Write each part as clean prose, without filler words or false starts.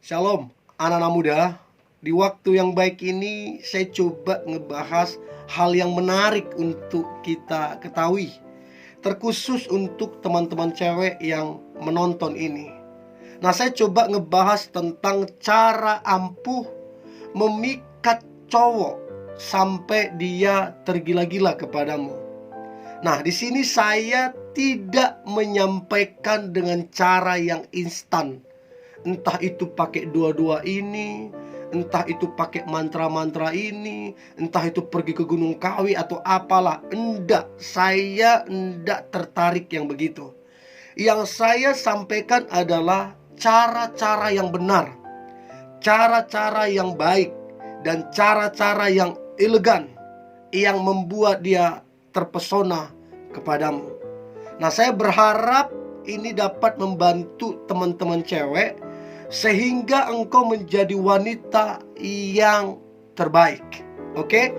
Shalom, anak-anak muda. Di waktu yang baik ini saya coba ngebahas hal yang menarik untuk kita ketahui, terkhusus untuk teman-teman cewek yang menonton ini. Nah, saya coba ngebahas tentang cara ampuh memikat cowok sampai dia tergila-gila kepadamu. Nah, di sini saya tidak menyampaikan dengan cara yang instan. Entah itu pakai dua-dua ini, entah itu pakai mantra-mantra ini, entah itu pergi ke Gunung Kawi atau apalah. Enggak, saya enggak tertarik yang begitu. Yang saya sampaikan adalah cara-cara yang benar, cara-cara yang baik, dan cara-cara yang elegan yang membuat dia terpesona kepadamu. Nah, saya berharap ini dapat membantu teman-teman cewek sehingga engkau menjadi wanita yang terbaik. Oke?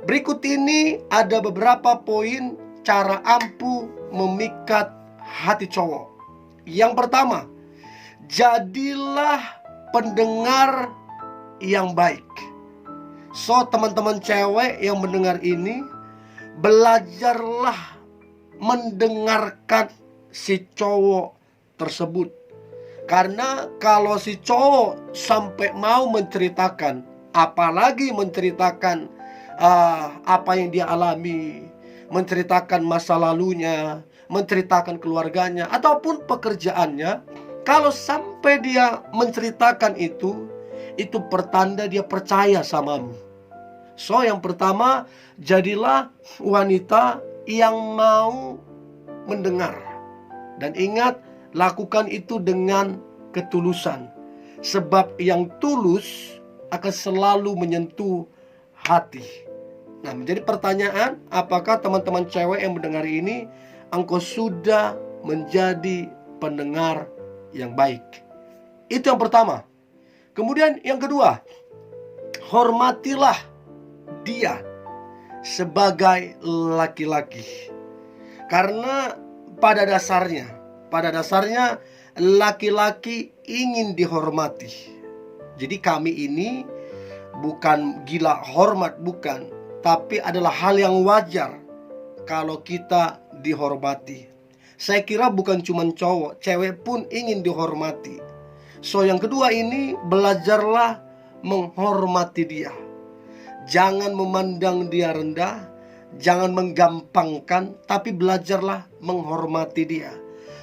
Berikut ini ada beberapa poin cara ampuh memikat hati cowok. Yang pertama, jadilah pendengar yang baik. So, teman-teman cewek yang mendengar ini, belajarlah mendengarkan si cowok tersebut. Karena kalau si cowok sampai mau menceritakan, apalagi menceritakan apa yang dia alami, menceritakan masa lalunya, menceritakan keluarganya, ataupun pekerjaannya, kalau sampai dia menceritakan itu pertanda dia percaya samamu. So, yang pertama, jadilah wanita yang mau mendengar. Dan ingat, lakukan itu dengan ketulusan. Sebab yang tulus akan selalu menyentuh hati. Nah, menjadi pertanyaan, apakah teman-teman cewek yang mendengar ini, engkau sudah menjadi pendengar yang baik? Itu yang pertama. Kemudian yang kedua, hormatilah dia sebagai laki-laki. Karena pada dasarnya laki-laki ingin dihormati. Jadi kami ini bukan gila hormat, bukan, tapi adalah hal yang wajar kalau kita dihormati. Saya kira bukan cuma cowok, cewek pun ingin dihormati. So, yang kedua ini, belajarlah menghormati dia. Jangan memandang dia rendah, jangan menggampangkan, tapi belajarlah menghormati dia.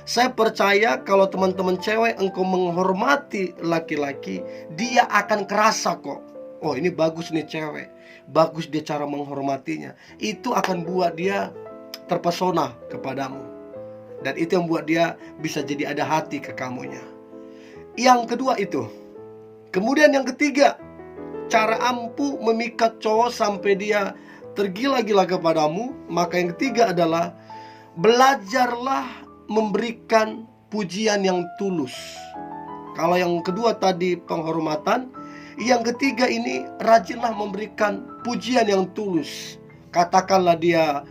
Saya percaya kalau teman-teman cewek engkau menghormati laki-laki, dia akan kerasa kok. Oh, ini bagus nih cewek, bagus dia cara menghormatinya. Itu akan buat dia terpesona kepadamu. Dan itu yang buat dia bisa jadi ada hati ke kamunya. Yang kedua itu. Kemudian yang ketiga, cara ampuh memikat cowok sampai dia tergila-gila kepadamu. Maka yang ketiga adalah belajarlah memberikan pujian yang tulus. Kalau yang kedua tadi penghormatan, yang ketiga ini rajinlah memberikan pujian yang tulus. Katakanlah dia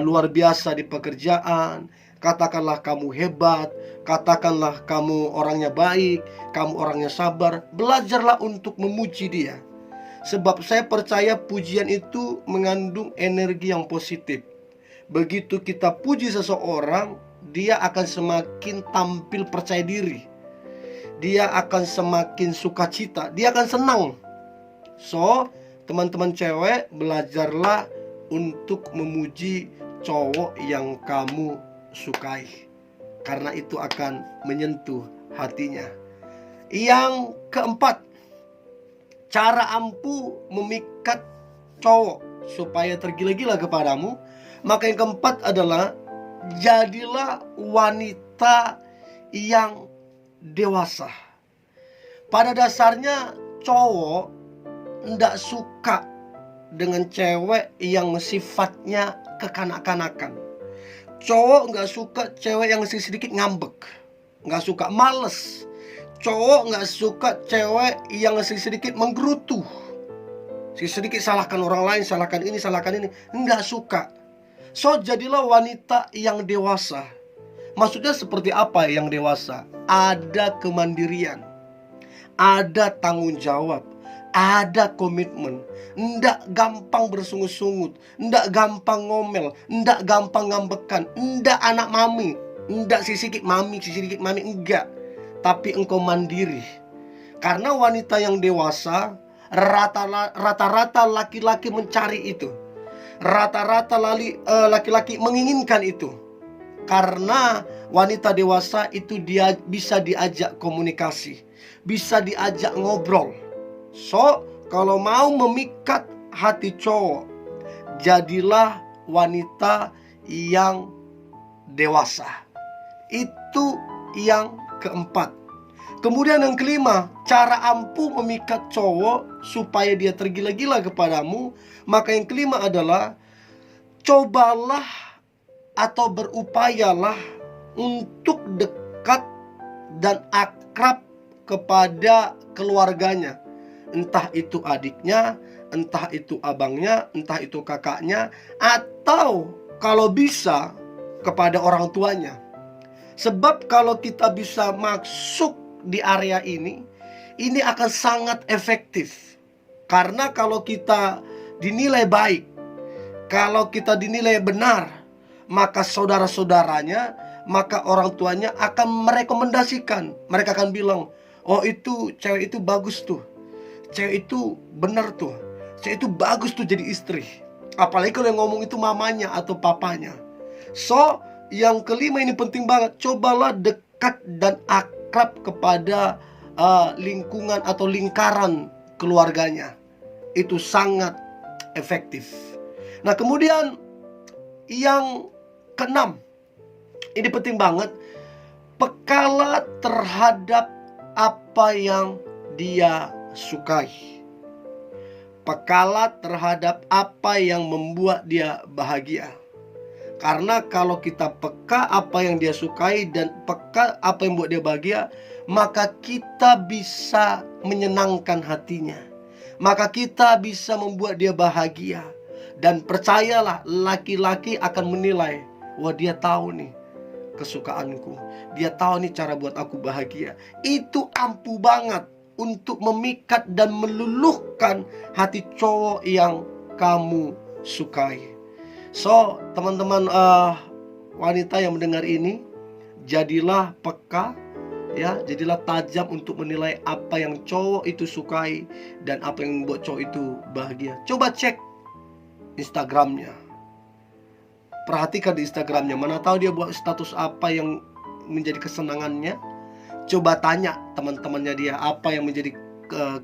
luar biasa di pekerjaan, katakanlah kamu hebat, katakanlah kamu orangnya baik, kamu orangnya sabar. Belajarlah untuk memuji dia. Sebab saya percaya pujian itu mengandung energi yang positif. Begitu kita puji seseorang, dia akan semakin tampil percaya diri. Dia akan semakin sukacita, dia akan senang. So, teman-teman cewek, belajarlah untuk memuji cowok yang kamu sukai. Karena itu akan menyentuh hatinya. Yang keempat, cara ampuh memikat cowok supaya tergila-gila kepadamu. Maka yang keempat adalah jadilah wanita yang dewasa. Pada dasarnya cowok tidak suka dengan cewek yang sifatnya kekanak-kanakan. Cowok nggak suka cewek yang sedikit ngambek, nggak suka, males. Cowok nggak suka cewek yang sedikit menggerutu, sedikit salahkan orang lain, salahkan ini, nggak suka. So, jadilah wanita yang dewasa. Maksudnya seperti apa yang dewasa? Ada kemandirian, ada tanggung jawab, ada komitmen. Ndak gampang bersungut-sungut, ndak gampang ngomel, ndak gampang ngambekan, ndak anak mami, ndak sisikit mami, enggak. Tapi engkau mandiri. Karena wanita yang dewasa, rata-rata laki-laki mencari itu. Rata-rata laki-laki menginginkan itu. Karena wanita dewasa itu dia bisa diajak komunikasi, bisa diajak ngobrol. So, kalau mau memikat hati cowok, jadilah wanita yang dewasa. Itu yang keempat. Kemudian yang kelima, cara ampuh memikat cowok supaya dia tergila-gila kepadamu. Maka yang kelima adalah cobalah atau berupayalah untuk dekat dan akrab kepada keluarganya. Entah itu adiknya, entah itu abangnya, entah itu kakaknya, atau kalau bisa kepada orang tuanya. Sebab kalau kita bisa masuk di area ini akan sangat efektif. Karena kalau kita dinilai baik, kalau kita dinilai benar, maka saudara-saudaranya, maka orang tuanya akan merekomendasikan. Mereka akan bilang, oh itu cewek itu bagus tuh, cewek itu benar tuh, cewek itu bagus tuh jadi istri. Apalagi kalau yang ngomong itu mamanya atau papanya. So, yang kelima ini penting banget. Cobalah dekat dan akrab kepada lingkungan atau lingkaran keluarganya. Itu sangat efektif. Nah, kemudian yang keenam, ini penting banget. Pekalah terhadap apa yang dia sukai. Pekalah terhadap apa yang membuat dia bahagia. Karena kalau kita peka apa yang dia sukai dan peka apa yang membuat dia bahagia, maka kita bisa menyenangkan hatinya. Maka kita bisa membuat dia bahagia. Dan percayalah, laki-laki akan menilai, wah dia tahu nih kesukaanku, dia tahu nih cara buat aku bahagia. Itu ampuh banget untuk memikat dan meluluhkan hati cowok yang kamu sukai. So, teman-teman wanita yang mendengar ini, jadilah peka, ya, jadilah tajam untuk menilai apa yang cowok itu sukai dan apa yang membuat cowok itu bahagia. Coba cek Instagramnya, perhatikan di Instagramnya, mana tahu dia buat status apa yang menjadi kesenangannya. Coba tanya teman-temannya dia apa yang menjadi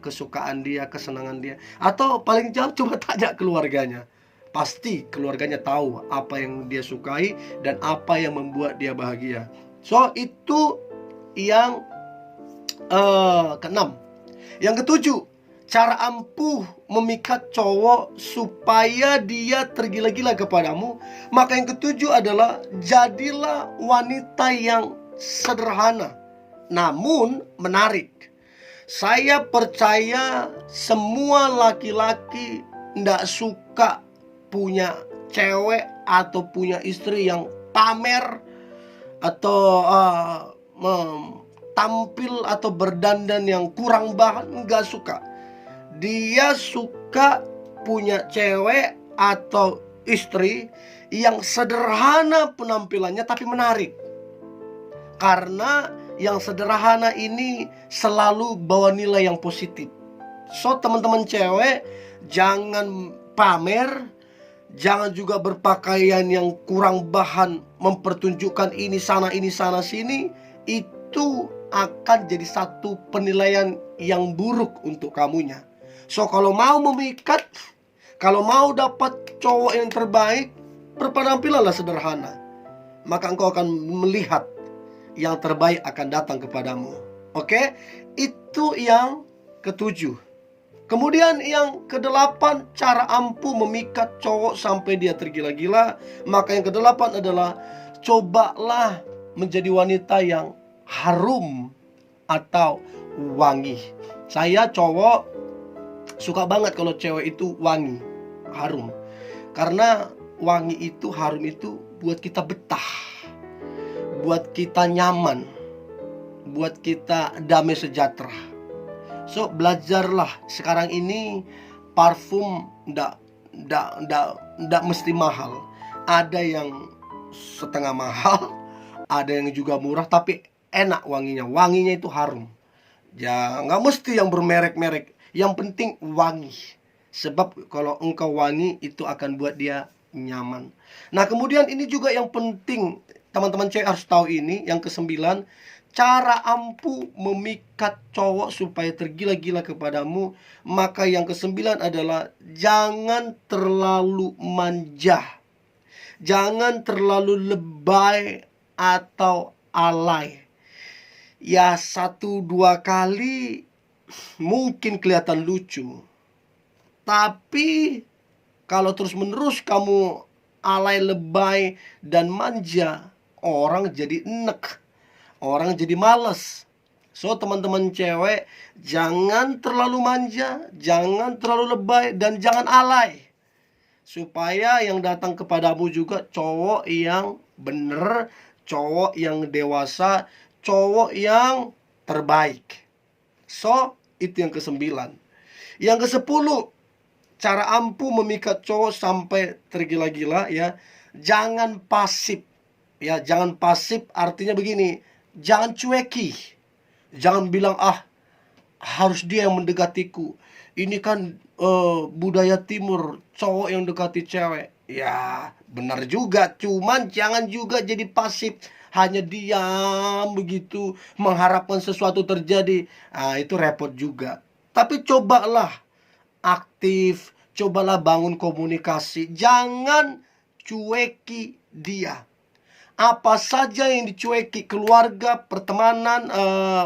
kesukaan dia, kesenangan dia. Atau paling jauh coba tanya keluarganya. Pasti keluarganya tahu apa yang dia sukai dan apa yang membuat dia bahagia. So, itu yang keenam. Yang ketujuh, cara ampuh memikat cowok supaya dia tergila-gila kepadamu. Maka yang ketujuh adalah jadilah wanita yang sederhana namun menarik. Saya percaya semua laki-laki tidak suka punya cewek atau punya istri yang pamer atau tampil atau berdandan yang kurang bahan. Enggak suka. Dia suka punya cewek atau istri yang sederhana penampilannya tapi menarik. Karena yang sederhana ini selalu bawa nilai yang positif. So, teman-teman cewek, jangan pamer, jangan juga berpakaian yang kurang bahan, mempertunjukkan ini sana sini. Itu akan jadi satu penilaian yang buruk untuk kamunya. So, kalau mau memikat, kalau mau dapat cowok yang terbaik, berpenampilanlah sederhana. Maka engkau akan melihat yang terbaik akan datang kepadamu. Oke? Itu yang ketujuh. Kemudian yang kedelapan, cara ampuh memikat cowok sampai dia tergila-gila. Maka yang kedelapan adalah cobalah menjadi wanita yang harum atau wangi. Saya cowok suka banget kalau cewek itu wangi, harum. Karena wangi itu, harum itu buat kita betah, buat kita nyaman, buat kita damai sejahtera. So belajarlah sekarang ini, parfum ndak mesti mahal. Ada yang setengah mahal, ada yang juga murah tapi enak wanginya. Wanginya itu harum. Ya nggak mesti yang bermerek-merek. Yang penting wangi. Sebab kalau engkau wangi itu akan buat dia nyaman. Nah kemudian ini juga yang penting, teman-teman cewek harus tahu ini. Yang kesembilan, cara ampuh memikat cowok supaya tergila-gila kepadamu. Maka yang kesembilan adalah jangan terlalu manja. Jangan terlalu lebay atau alay. Ya 1-2 kali mungkin kelihatan lucu, tapi kalau terus-menerus kamu alay, lebay, dan manja, orang jadi enek, orang jadi males. So teman-teman cewek, jangan terlalu manja, jangan terlalu lebay, dan jangan alay, supaya yang datang kepadamu juga cowok yang bener, cowok yang dewasa, cowok yang terbaik. So itu yang kesembilan. Yang ke-10, cara ampuh memikat cowok sampai tergila-gila, ya. Jangan pasif. Ya, jangan pasif artinya begini, jangan cueki. Jangan bilang, harus dia yang mendekatiku. Ini kan budaya timur, cowok yang dekati cewek. Ya, benar juga, cuman jangan juga jadi pasif, hanya diam begitu, mengharapkan sesuatu terjadi. Itu repot juga. Tapi cobalah aktif, cobalah bangun komunikasi. Jangan cueki dia. Apa saja yang dicueki, keluarga, pertemanan,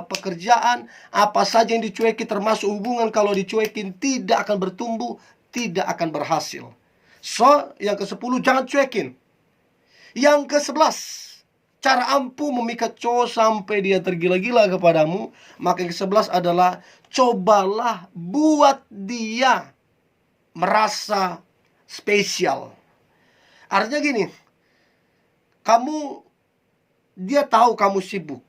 pekerjaan, apa saja yang dicueki, termasuk hubungan, kalau dicuekin tidak akan bertumbuh, tidak akan berhasil. So, yang ke-10, jangan cuekin. Yang ke-11, cara ampuh memikat cowok sampai dia tergila-gila kepadamu. Maka yang ke-11 adalah cobalah buat dia merasa spesial. Artinya gini, dia tahu kamu sibuk,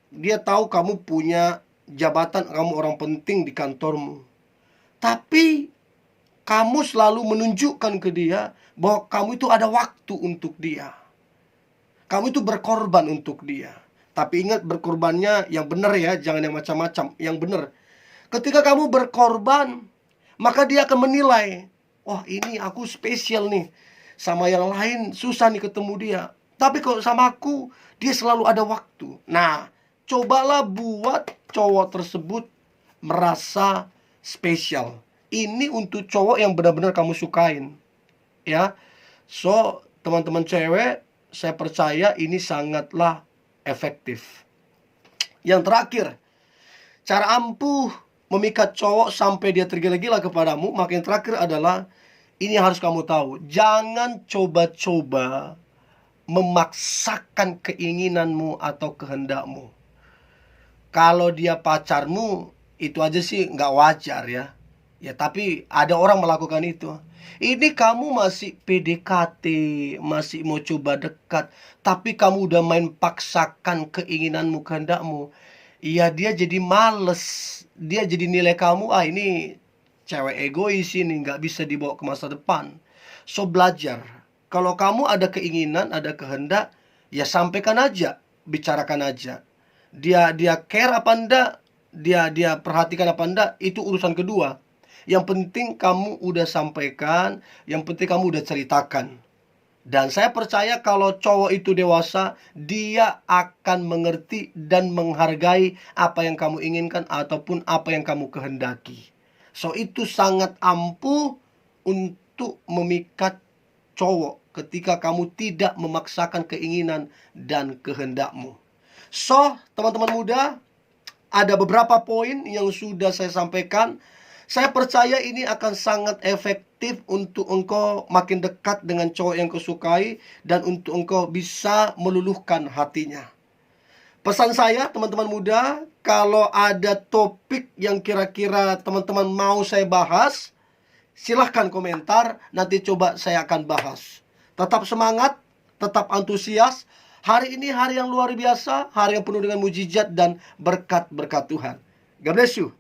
dia tahu kamu punya jabatan, kamu orang penting di kantormu, tapi kamu selalu menunjukkan ke dia bahwa kamu itu ada waktu untuk dia. Kamu itu berkorban untuk dia. Tapi ingat, berkorbannya yang benar ya, jangan yang macam-macam, yang benar. Ketika kamu berkorban, maka dia akan menilai, wah ini aku spesial nih, sama yang lain susah nih ketemu dia. Tapi kalau sama aku, dia selalu ada waktu. Nah, cobalah buat cowok tersebut merasa spesial. Ini untuk cowok yang benar-benar kamu sukain, ya. So, teman-teman cewek, saya percaya ini sangatlah efektif. Yang terakhir, cara ampuh memikat cowok sampai dia tergila-gila kepadamu. Maka yang terakhir adalah, ini harus kamu tahu, jangan coba-coba memaksakan keinginanmu atau kehendakmu. Kalau dia pacarmu, itu aja sih nggak wajar ya. Ya tapi ada orang melakukan itu. Ini kamu masih PDKT, masih mau coba dekat, tapi kamu udah main paksakan keinginanmu, kehendakmu. Iya, dia jadi males. Dia jadi nilai kamu, ini cewek egois ini, nggak bisa dibawa ke masa depan. So belajar. Kalau kamu ada keinginan, ada kehendak, ya sampaikan aja, bicarakan aja. Dia care apa enggak, dia perhatikan apa enggak, itu urusan kedua. Yang penting kamu udah sampaikan, yang penting kamu udah ceritakan. Dan saya percaya kalau cowok itu dewasa, dia akan mengerti dan menghargai apa yang kamu inginkan ataupun apa yang kamu kehendaki. So itu sangat ampuh untuk memikat cowok ketika kamu tidak memaksakan keinginan dan kehendakmu. So, teman-teman muda, ada beberapa poin yang sudah saya sampaikan. Saya percaya ini akan sangat efektif untuk engkau makin dekat dengan cowok yang kau sukai dan untuk engkau bisa meluluhkan hatinya. Pesan saya, teman-teman muda, kalau ada topik yang kira-kira teman-teman mau saya bahas, silahkan komentar, nanti coba saya akan bahas. Tetap semangat, tetap antusias. Hari ini hari yang luar biasa, hari yang penuh dengan mujizat dan berkat-berkat Tuhan. God bless you.